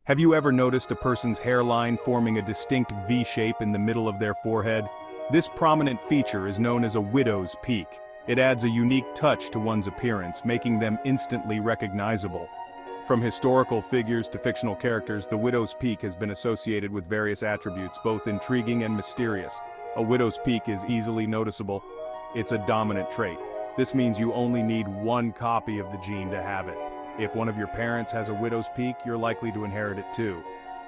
Have you ever noticed a person's hairline forming a distinct V shape in the middle of their forehead? This prominent feature is known as a widow's peak. It adds a unique touch to one's appearance, making them instantly recognizable. From historical figures to fictional characters, the widow's peak has been associated with various attributes, both intriguing and mysterious. A widow's peak is easily noticeable. It's a dominant trait. This means you only need one copy of the gene to have it. If one of your parents has a widow's peak, you're likely to inherit it too.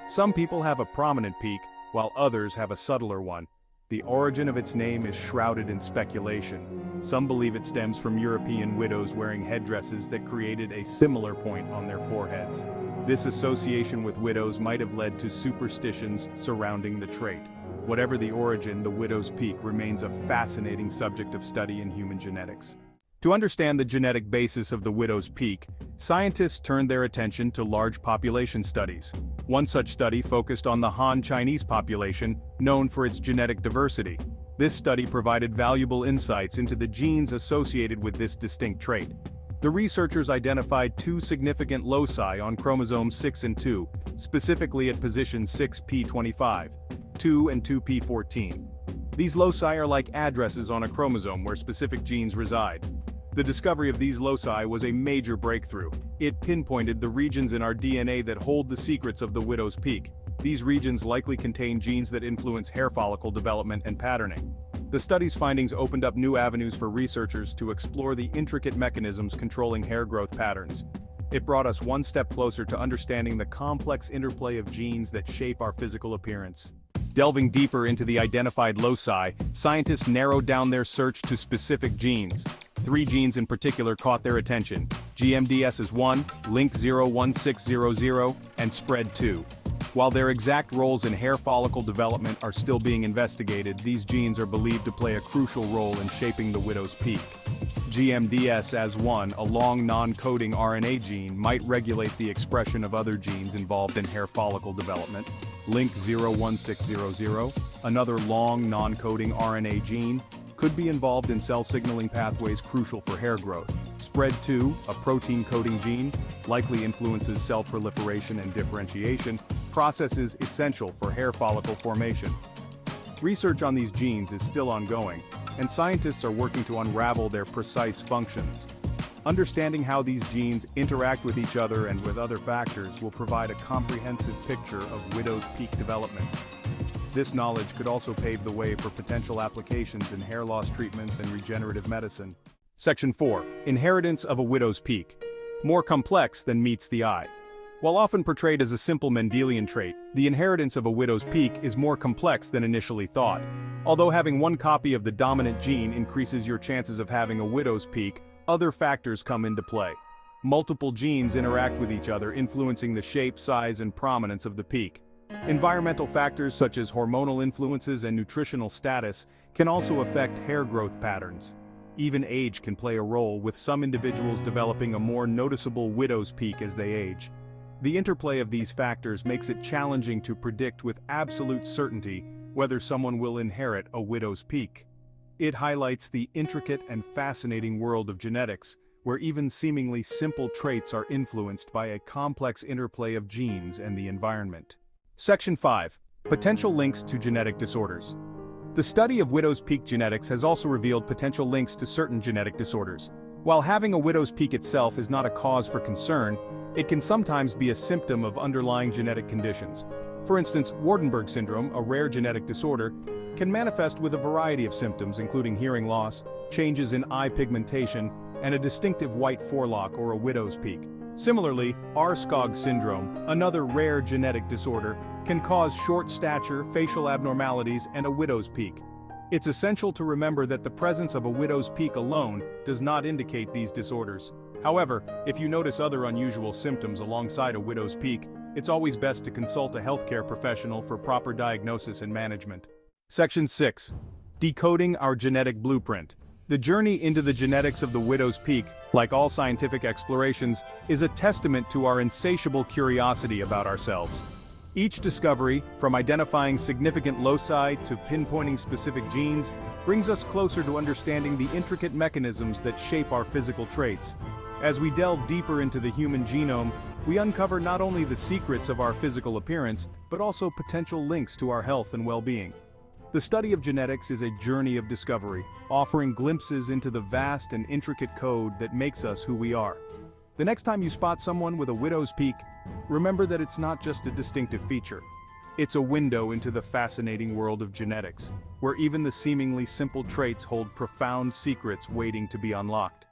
Some people have a prominent peak, while others have a subtler one. The origin of its name is shrouded in speculation. Some believe it stems from European widows wearing headdresses that created a similar point on their foreheads. This association with widows might have led to superstitions surrounding the trait. Whatever the origin, the widow's peak remains a fascinating subject of study in human genetics. To understand the genetic basis of the widow's peak, scientists turned their attention to large population studies. One such study focused on the Han Chinese population, known for its genetic diversity. This study provided valuable insights into the genes associated with this distinct trait. The researchers identified two significant loci on chromosomes 6 and 2, specifically at position 6p25, 2 and 2p14. These loci are like addresses on a chromosome where specific genes reside. The discovery of these loci was a major breakthrough. It pinpointed the regions in our DNA that hold the secrets of the widow's peak. These regions likely contain genes that influence hair follicle development and patterning. The study's findings opened up new avenues for researchers to explore the intricate mechanisms controlling hair growth patterns. It brought us one step closer to understanding the complex interplay of genes that shape our physical appearance. Delving deeper into the identified loci, scientists narrowed down their search to specific genes. 3 genes in particular caught their attention: GMDSS1, Link01600, and Spread2. While their exact roles in hair follicle development are still being investigated, these genes are believed to play a crucial role in shaping the widow's peak. GMDSS1, a long non-coding RNA gene, might regulate the expression of other genes involved in hair follicle development. Link01600, another long non-coding RNA gene, could be involved in cell signaling pathways crucial for hair growth. Spread2, a protein-coding gene, likely influences cell proliferation and differentiation, processes essential for hair follicle formation. Research on these genes is still ongoing, and scientists are working to unravel their precise functions. Understanding how these genes interact with each other and with other factors will provide a comprehensive picture of widow's peak development. This knowledge could also pave the way for potential applications in hair loss treatments and regenerative medicine. Section 4. Inheritance of a widow's peak. More complex than meets the eye. While often portrayed as a simple Mendelian trait, the inheritance of a widow's peak is more complex than initially thought. Although having one copy of the dominant gene increases your chances of having a widow's peak, other factors come into play. Multiple genes interact with each other, influencing the shape, size, and prominence of the peak. Environmental factors such as hormonal influences and nutritional status can also affect hair growth patterns. Even age can play a role, with some individuals developing a more noticeable widow's peak as they age. The interplay of these factors makes it challenging to predict with absolute certainty whether someone will inherit a widow's peak. It highlights the intricate and fascinating world of genetics, where even seemingly simple traits are influenced by a complex interplay of genes and the environment. Section 5. Potential links to genetic disorders. The study of widow's peak genetics has also revealed potential links to certain genetic disorders. While having a widow's peak itself is not a cause for concern, it can sometimes be a symptom of underlying genetic conditions. For instance, Waardenburg syndrome, a rare genetic disorder, can manifest with a variety of symptoms including hearing loss, changes in eye pigmentation, and a distinctive white forelock or a widow's peak. Similarly, Aarskog syndrome, another rare genetic disorder, can cause short stature, facial abnormalities, and a widow's peak. It's essential to remember that the presence of a widow's peak alone does not indicate these disorders. However, if you notice other unusual symptoms alongside a widow's peak, it's always best to consult a healthcare professional for proper diagnosis and management. Section 6. Decoding our genetic blueprint. The journey into the genetics of the widow's peak, like all scientific explorations, is a testament to our insatiable curiosity about ourselves. Each discovery, from identifying significant loci to pinpointing specific genes, brings us closer to understanding the intricate mechanisms that shape our physical traits. As we delve deeper into the human genome, we uncover not only the secrets of our physical appearance, but also potential links to our health and well-being. The study of genetics is a journey of discovery, offering glimpses into the vast and intricate code that makes us who we are. The next time you spot someone with a widow's peak, remember that it's not just a distinctive feature. It's a window into the fascinating world of genetics, where even the seemingly simple traits hold profound secrets waiting to be unlocked.